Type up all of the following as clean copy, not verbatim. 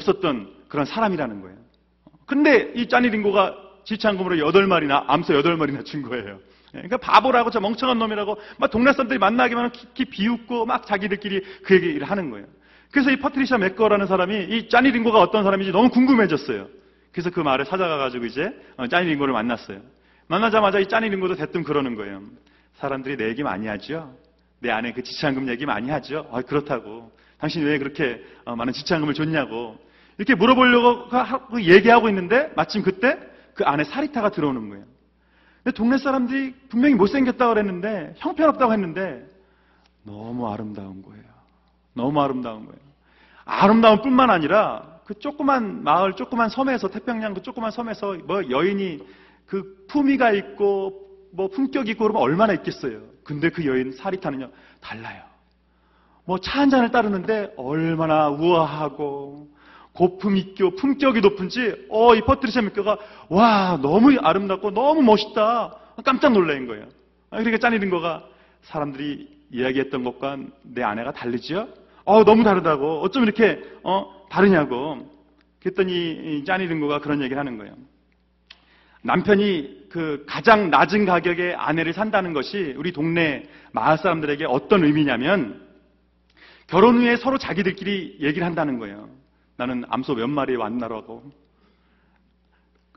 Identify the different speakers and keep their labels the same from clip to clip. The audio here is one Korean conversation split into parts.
Speaker 1: 없었던 그런 사람이라는 거예요. 근데 이 짜니링고가 지창금으로 8마리나, 암소 8마리나 준 거예요. 그러니까 바보라고, 저 멍청한 놈이라고 막 동네 사람들이 만나기만 하면 깊이 비웃고 막 자기들끼리 그 얘기를 하는 거예요. 그래서 이 퍼트리샤 맥거라는 사람이 이 짜니링고가 어떤 사람인지 너무 궁금해졌어요. 그래서 그 마을에 찾아가가지고 이제 짜니링고를 만났어요. 만나자마자 이 짜니링고도 대뜸 그러는 거예요. 사람들이 내 얘기 많이 하죠? 내 아내 그 지창금 얘기 많이 하죠? 그렇다고. 당신이 왜 그렇게 많은 지창금을 줬냐고. 이렇게 물어보려고 얘기하고 있는데 마침 그때 그 안에 사리타가 들어오는 거예요. 근데 동네 사람들이 분명히 못생겼다고 그랬는데, 형편없다고 했는데 너무 아름다운 거예요. 너무 아름다운 거예요. 아름다운 뿐만 아니라 그 조그만 마을, 조그만 섬에서, 태평양 그 조그만 섬에서 뭐 여인이 그 품위가 있고 뭐 품격이 있고 그러면 얼마나 있겠어요. 근데 그 여인 사리타는요, 달라요. 뭐 차 한 잔을 따르는데 얼마나 우아하고 고품 있고 품격이 높은지 이 퍼트리샤 맥거가 와, 너무 아름답고 너무 멋있다. 깜짝 놀란 거예요. 그러니까 짜니링거가 사람들이 이야기했던 것과 내 아내가 다르죠? 너무 다르다고. 어쩜 이렇게 다르냐고. 그랬더니 짜니링거가 그런 얘기를 하는 거예요. 남편이 그 가장 낮은 가격에 아내를 산다는 것이 우리 동네 마을 사람들에게 어떤 의미냐면, 결혼 후에 서로 자기들끼리 얘기를 한다는 거예요. 나는 암소 몇 마리에 왔나라고.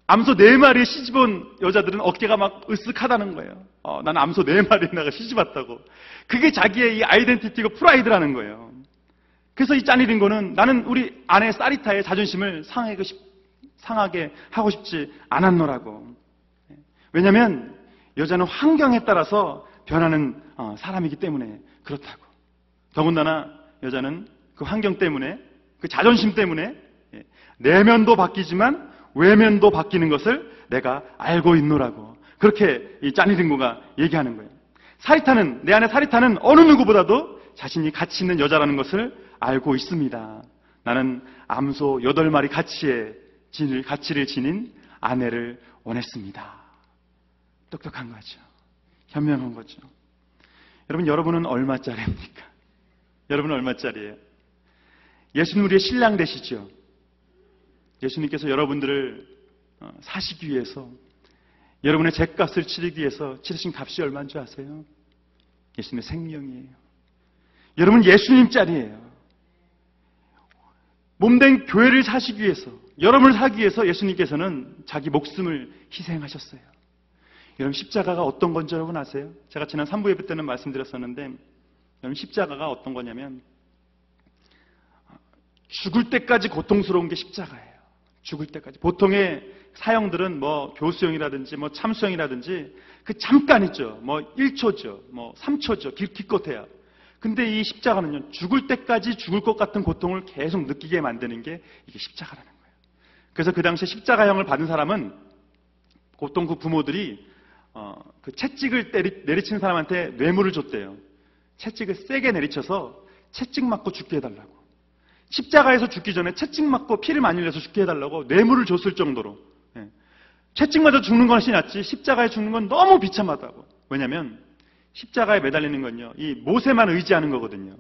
Speaker 1: 암소 4마리에 시집온 여자들은 어깨가 막 으쓱하다는 거예요. 나는 암소 4마리에 시집 왔다고. 그게 자기의 이 아이덴티티고 프라이드라는 거예요. 그래서 이 짜니링고는 나는 우리 아내 사리타의 자존심을 상하게 하고 싶지 않았노라고. 왜냐하면 여자는 환경에 따라서 변하는 사람이기 때문에 그렇다고. 더군다나 여자는 그 환경 때문에, 그 자존심 때문에 내면도 바뀌지만 외면도 바뀌는 것을 내가 알고 있노라고. 그렇게 이 짜니링고가 얘기하는 거예요. 사리타는, 내 아내 사리타는 어느 누구보다도 자신이 가치 있는 여자라는 것을 알고 있습니다. 나는 암소 8마리 가치를 지닌 아내를 원했습니다. 똑똑한 거죠. 현명한 거죠. 여러분은 얼마짜리입니까? 여러분은 얼마짜리예요? 예수님 우리의 신랑 되시죠? 예수님께서 여러분들을 사시기 위해서, 여러분의 죗값을 치르기 위해서 치르신 값이 얼마인 줄 아세요? 예수님의 생명이에요. 여러분 예수님짜리예요. 몸된 교회를 사시기 위해서, 여러분을 사기 위해서 예수님께서는 자기 목숨을 희생하셨어요. 여러분 십자가가 어떤 건지 여러분 아세요? 제가 지난 3부 예배 때는 말씀드렸었는데, 여러분 십자가가 어떤 거냐면 죽을 때까지 고통스러운 게 십자가예요. 죽을 때까지. 보통의 사형들은 뭐 교수형이라든지 뭐 참수형이라든지 그 잠깐 있죠. 뭐 1초죠. 뭐 3초죠. 기껏해야. 근데 이 십자가는요, 죽을 때까지 죽을 것 같은 고통을 계속 느끼게 만드는 게 이게 십자가라는 거예요. 그래서 그 당시에 십자가형을 받은 사람은 보통 그 부모들이 그 채찍을 내리치는 사람한테 뇌물을 줬대요. 채찍을 세게 내리쳐서 채찍 맞고 죽게 해달라고. 십자가에서 죽기 전에 채찍 맞고 피를 많이 흘려서 죽게 해달라고 뇌물을 줬을 정도로. 채찍 맞아 죽는 것이 낫지 십자가에 죽는 건 너무 비참하다고. 왜냐하면 십자가에 매달리는 건요, 이 모세만 의지하는 거거든요.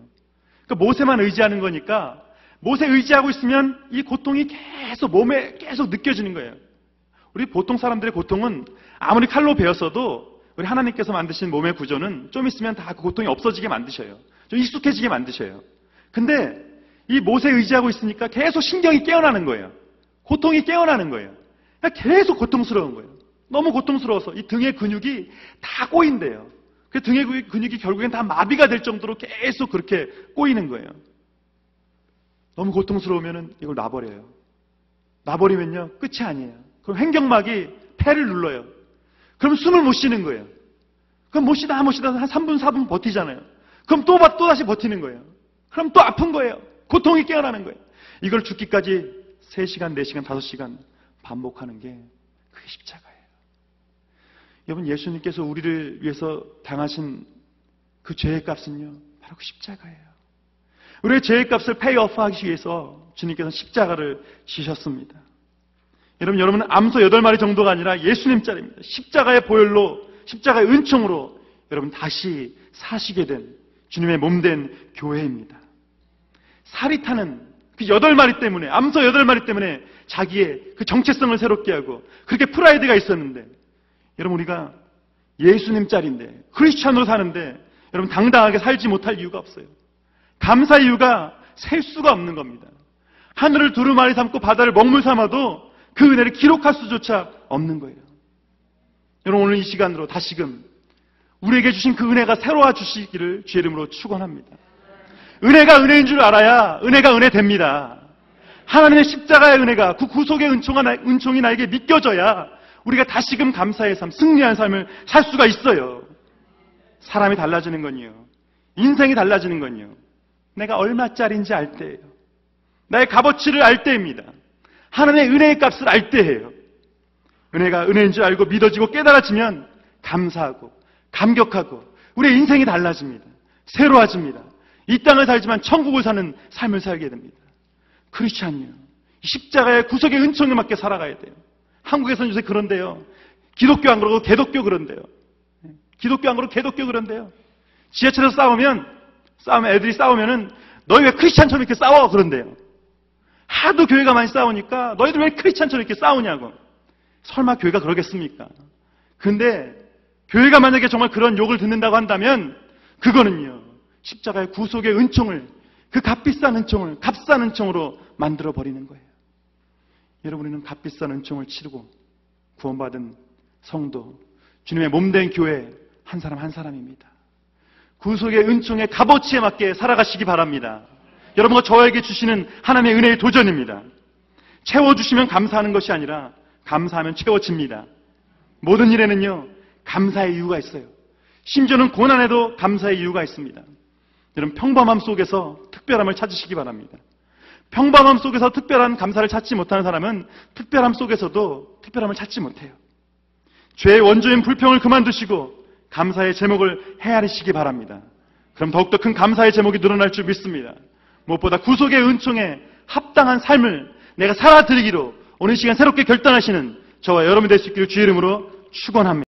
Speaker 1: 그러니까 모세만 의지하는 거니까 모세 의지하고 있으면 이 고통이 계속 몸에 계속 느껴지는 거예요. 우리 보통 사람들의 고통은 아무리 칼로 베었어도 우리 하나님께서 만드신 몸의 구조는 좀 있으면 다 그 고통이 없어지게 만드셔요. 좀 익숙해지게 만드셔요. 근데 이 모세 의지하고 있으니까 계속 신경이 깨어나는 거예요. 고통이 깨어나는 거예요. 그러니까 계속 고통스러운 거예요. 너무 고통스러워서 이 등의 근육이 다 꼬인대요. 그 등의 근육이 결국엔 다 마비가 될 정도로 계속 그렇게 꼬이는 거예요. 너무 고통스러우면은 이걸 놔버려요. 놔버리면요, 끝이 아니에요. 그럼 횡격막이 폐를 눌러요. 그럼 숨을 못 쉬는 거예요. 그럼 못 쉬다 한 3분, 4분 버티잖아요. 그럼 또 다시 버티는 거예요. 그럼 또 아픈 거예요. 고통이 깨어나는 거예요. 이걸 죽기까지 3시간, 4시간, 5시간 반복하는 게 그게 십자가예요. 여러분, 예수님께서 우리를 위해서 당하신 그 죄의 값은요, 바로 그 십자가예요. 우리의 죄의 값을 페이오프 하기 위해서 주님께서는 십자가를 지셨습니다. 여러분은 암소 8마리 정도가 아니라 예수님짜리입니다. 십자가의 보혈로, 십자가의 은총으로 여러분 다시 사시게 된 주님의 몸된 교회입니다. 사리타는 그 8마리 때문에, 암소 8마리 때문에 자기의 그 정체성을 새롭게 하고 그렇게 프라이드가 있었는데, 여러분 우리가 예수님 짤인데 크리스찬으로 사는데 여러분 당당하게 살지 못할 이유가 없어요. 감사의 이유가 셀 수가 없는 겁니다. 하늘을 두루마리 삼고 바다를 먹물 삼아도 그 은혜를 기록할 수조차 없는 거예요. 여러분 오늘 이 시간으로 다시금 우리에게 주신 그 은혜가 새로워 주시기를 주의 이름으로 축원합니다. 은혜가 은혜인 줄 알아야 은혜가 은혜 됩니다. 하나님의 십자가의 은혜가 그 구속의 은총이 나에게 믿겨져야 우리가 다시금 감사의 삶, 승리한 삶을 살 수가 있어요. 사람이 달라지는 건요, 인생이 달라지는 건요, 내가 얼마짜리인지 알 때예요. 나의 값어치를 알 때입니다. 하나님의 은혜의 값을 알 때예요. 은혜가 은혜인 줄 알고 믿어지고 깨달아지면 감사하고 감격하고 우리의 인생이 달라집니다. 새로워집니다. 이 땅을 살지만 천국을 사는 삶을 살게 됩니다. 크리스찬이요, 십자가의 구속의 은총에 맞게 살아가야 돼요. 한국에서는 요새 그런데요, 기독교 안 그러고 개독교 그런데요. 기독교 안 그러고 개독교 그런데요. 지하철에서 싸우면 애들이 싸우면은 너희 왜 크리스찬처럼 이렇게 싸워 그런데요. 하도 교회가 많이 싸우니까 너희들 왜 크리스찬처럼 이렇게 싸우냐고. 설마 교회가 그러겠습니까? 근데 교회가 만약에 정말 그런 욕을 듣는다고 한다면 그거는요, 십자가의 구속의 은총을, 그 값비싼 은총을 값싼 은총으로 만들어 버리는 거예요. 여러분, 우리는 값비싼 은총을 치르고 구원받은 성도, 주님의 몸된 교회 한 사람 한 사람입니다. 구속의 은총의 값어치에 맞게 살아가시기 바랍니다. 여러분과 저에게 주시는 하나님의 은혜의 도전입니다. 채워주시면 감사하는 것이 아니라 감사하면 채워집니다. 모든 일에는요, 감사의 이유가 있어요. 심지어는 고난에도 감사의 이유가 있습니다. 여러분, 평범함 속에서 특별함을 찾으시기 바랍니다. 평범함 속에서 특별한 감사를 찾지 못하는 사람은 특별함 속에서도 특별함을 찾지 못해요. 죄의 원조인 불평을 그만두시고 감사의 제목을 헤아리시기 바랍니다. 그럼 더욱더 큰 감사의 제목이 늘어날 줄 믿습니다. 무엇보다 구속의 은총에 합당한 삶을 내가 살아드리기로 오늘 시간 새롭게 결단하시는 저와 여러분이 될 수 있기를 주의 이름으로 축원합니다.